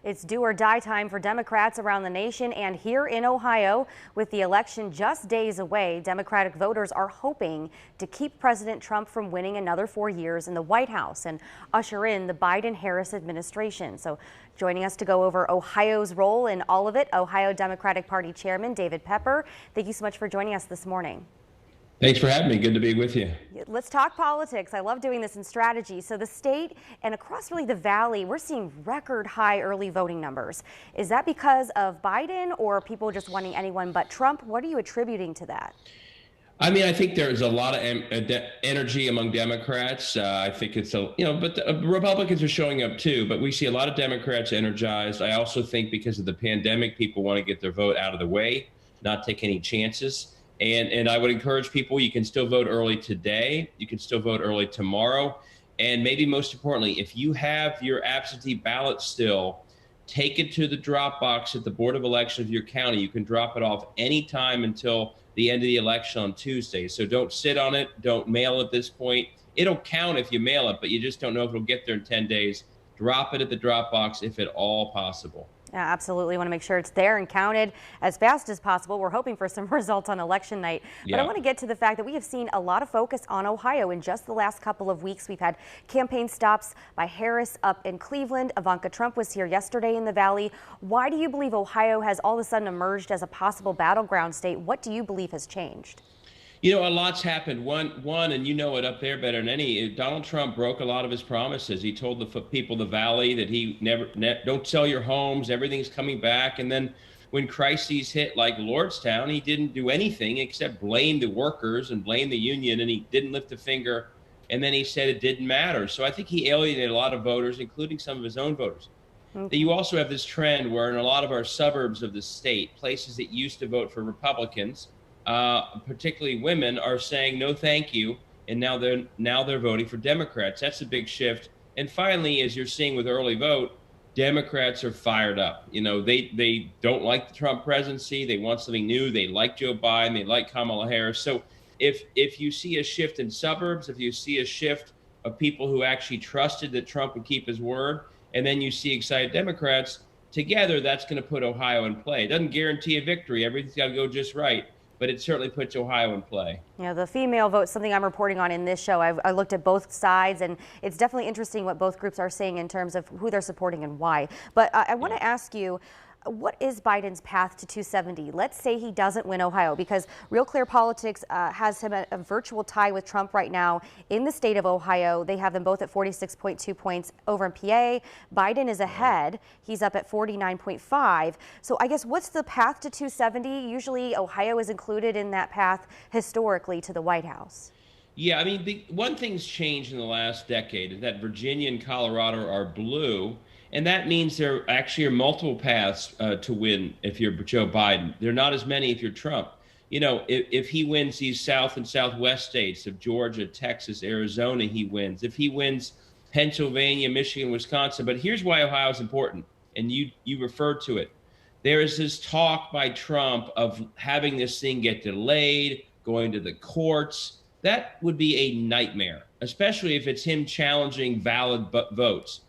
It's do or die time for Democrats around the nation and here in Ohio. With the election just days away, Democratic voters are hoping to keep President Trump from winning another 4 years in the White House and usher in the Biden-Harris administration. So joining us to go over Ohio's role in all of it, Ohio Democratic Party Chairman David Pepper. Thank you so much for joining us this morning. Thanks for having me. Good to be with you. Let's talk politics. I love doing this in strategy. So the state and across really the valley, we're seeing record high early voting numbers. Is that because of Biden or people just wanting anyone but Trump? What are you attributing to that? I mean, I think there's a lot of energy among Democrats. I think it's but the Republicans are showing up too. But we see a lot of Democrats energized. I also think because of the pandemic, people want to get their vote out of the way, not take any chances. And I would encourage people, you can still vote early today. You can still vote early tomorrow. And maybe most importantly, if you have your absentee ballot still, take it to the drop box at the Board of Elections of your county. You can drop it off anytime until the end of the election on Tuesday. So don't sit on it. Don't mail at this point. It'll count if you mail it, but you just don't know if it'll get there in 10 days. Drop it at the drop box if at all possible. Yeah, absolutely. Want to make sure it's there and counted as fast as possible. We're hoping for some results on election night. But I want to get to the fact that we have seen a lot of focus on Ohio in just the last couple of weeks. We've had campaign stops by Harris up in Cleveland. Ivanka Trump was here yesterday in the Valley. Why do you believe Ohio has all of a sudden emerged as a possible battleground state? What do you believe has changed? You know, a lot's happened. One, and you know it up there better than any. Donald Trump broke a lot of his promises. He told the people of the Valley that he don't sell your homes. Everything's coming back. And then when crises hit like Lordstown, he didn't do anything except blame the workers and blame the union. And he didn't lift a finger. And then he said it didn't matter. So I think he alienated a lot of voters, including some of his own voters. You also have this trend where in a lot of our suburbs of the state, places that used to vote for Republicans, particularly women, are saying no thank you, and now they're voting for Democrats. That's a big shift. And finally, as you're seeing with early vote, Democrats are fired up. You know, they don't like the Trump presidency. They want something new. They like Joe Biden. They like Kamala Harris. So if you see a shift in suburbs, if you see a shift of people who actually trusted that Trump would keep his word, and then you see excited Democrats together, that's going to put Ohio in play. It doesn't guarantee a victory. Everything's got to go just right, but it certainly puts Ohio in play. Yeah, the female vote, something I'm reporting on in this show. I looked at both sides, and it's definitely interesting what both groups are saying in terms of who they're supporting and why. But I want to ask you, what is Biden's path to 270? Let's say he doesn't win Ohio, because Real Clear Politics has him at a virtual tie with Trump right now in the state of Ohio. They have them both at 46.2 points over in PA. Biden is ahead. He's up at 49.5. So I guess what's the path to 270? Usually Ohio is included in that path historically to the White House. Yeah, I mean, one thing's changed in the last decade is that Virginia and Colorado are blue. And that means there actually are multiple paths to win if you're Joe Biden. There are not as many if you're Trump. You know, if he wins these South and Southwest states of Georgia, Texas, Arizona, he wins. If he wins Pennsylvania, Michigan, Wisconsin. But here's why Ohio is important, and you referred to it. There is this talk by Trump of having this thing get delayed, going to the courts. That would be a nightmare, especially if it's him challenging valid votes.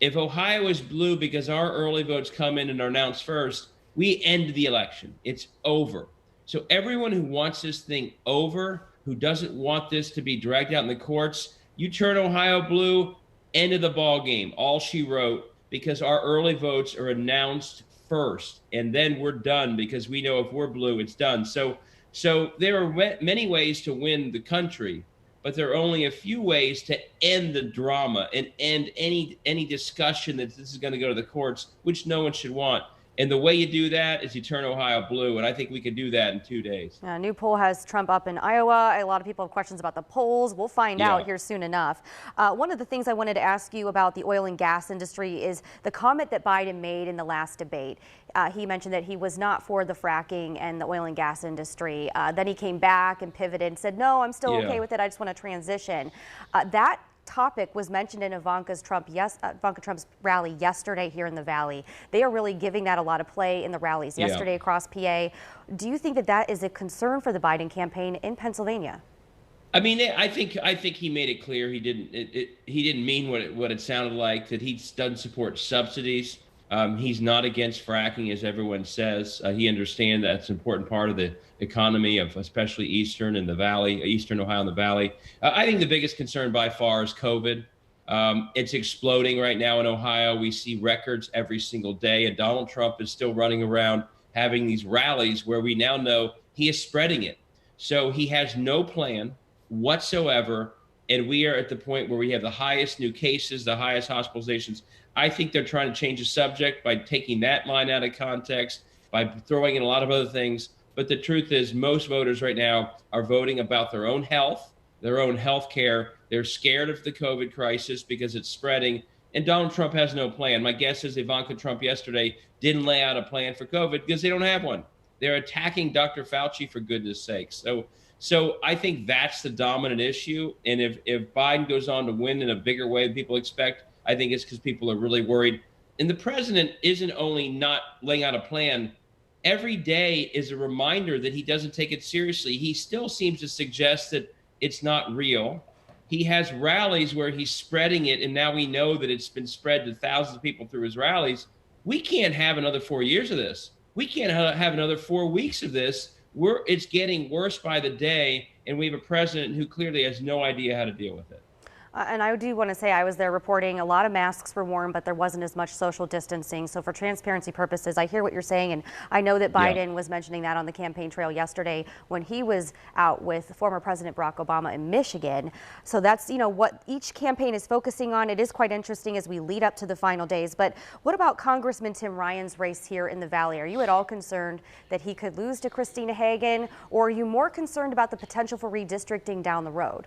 If Ohio is blue because our early votes come in and are announced first, we end the election. It's over. So everyone who wants this thing over, who doesn't want this to be dragged out in the courts, you turn Ohio blue, end of the ball game. All she wrote, because our early votes are announced first, and then we're done because we know if we're blue, it's done. So there are many ways to win the country, but there are only a few ways to end the drama and end any discussion that this is going to go to the courts, which no one should want. And the way you do that is you turn Ohio blue, and I think we could do that in 2 days. A new poll has Trump up in Iowa. A lot of people have questions about the polls. We'll find out here soon enough. One of the things I wanted to ask you about the oil and gas industry is the comment that Biden made in the last debate. He mentioned that he was not for the fracking and the oil and gas industry. Then he came back and pivoted and said, no, I'm still okay with it. I just want to transition. That topic was mentioned in Ivanka Trump's rally yesterday here in the Valley. They are really giving that a lot of play in the rallies yesterday across PA. Do you think that that is a concern for the Biden campaign in Pennsylvania? I mean, I think he made it clear he didn't mean what it sounded like, that he doesn't support subsidies. He's not against fracking, as everyone says. He understands that's an important part of the economy of especially Eastern and the Valley, Eastern Ohio and the Valley. I think the biggest concern by far is COVID. It's exploding right now in Ohio. We see records every single day, and Donald Trump is still running around having these rallies where we now know he is spreading it. So he has no plan whatsoever, and we are at the point where we have the highest new cases, the highest hospitalizations. I think they're trying to change the subject by taking that line out of context, by throwing in a lot of other things. But the truth is, most voters right now are voting about their own health, their own health care. They're scared of the COVID crisis because it's spreading, and Donald Trump has no plan. My guess is Ivanka Trump yesterday didn't lay out a plan for COVID because they don't have one. They're attacking Dr. Fauci, for goodness sakes. So I think that's the dominant issue. And if Biden goes on to win in a bigger way than people expect, I think it's because people are really worried. And the president isn't only not laying out a plan, every day is a reminder that he doesn't take it seriously. He still seems to suggest that it's not real. He has rallies where he's spreading it, and now we know that it's been spread to thousands of people through his rallies. We can't have another 4 years of this. We can't have another 4 weeks of this. It's getting worse by the day, and we have a president who clearly has no idea how to deal with it. And I do want to say I was there reporting a lot of masks were worn, but there wasn't as much social distancing. So for transparency purposes, I hear what you're saying. And I know that Biden was mentioning that on the campaign trail yesterday when he was out with former President Barack Obama in Michigan. So that's, what each campaign is focusing on. It is quite interesting as we lead up to the final days. But what about Congressman Tim Ryan's race here in the Valley? Are you at all concerned that he could lose to Christina Hagan, or are you more concerned about the potential for redistricting down the road?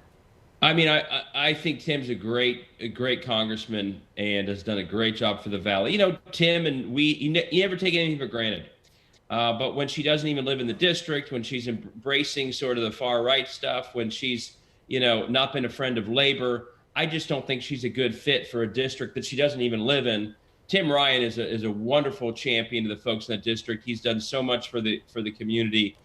I mean, I think Tim's a great congressman and has done a great job for the Valley. Tim and you never take anything for granted. But when she doesn't even live in the district, when she's embracing sort of the far right stuff, when she's, not been a friend of labor, I just don't think she's a good fit for a district that she doesn't even live in. Tim Ryan is a wonderful champion to the folks in that district. He's done so much for the community.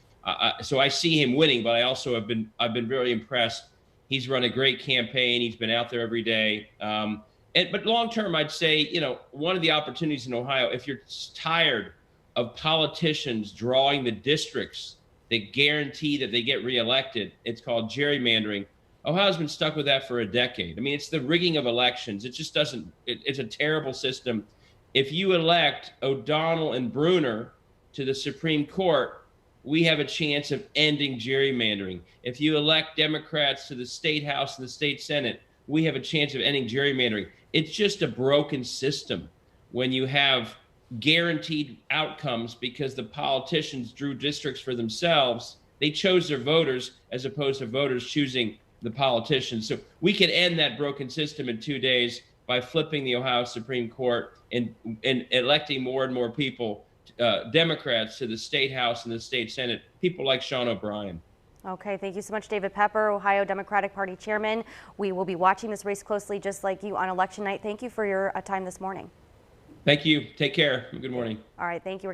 So I see him winning, but I also I've been very impressed. He's run a great campaign. He's been out there every day. But long term, I'd say, one of the opportunities in Ohio, if you're tired of politicians drawing the districts that guarantee that they get reelected, it's called gerrymandering. Ohio's been stuck with that for a decade. I mean, it's the rigging of elections. It just doesn't, it's a terrible system. If you elect O'Donnell and Bruner to the Supreme Court, we have a chance of ending gerrymandering. If you elect Democrats to the state house and the state senate, we have a chance of ending gerrymandering. It's just a broken system when you have guaranteed outcomes because the politicians drew districts for themselves. They chose their voters as opposed to voters choosing the politicians. So we can end that broken system in 2 days by flipping the Ohio Supreme Court and electing more and more people, Democrats, to the state house and the state senate, people like Sean O'Brien. Okay, thank you so much, David Pepper, Ohio Democratic Party chairman. We will be watching this race closely, just like you, on election night. Thank you for your time this morning. Thank you. Take care. Good morning. All right, thank you.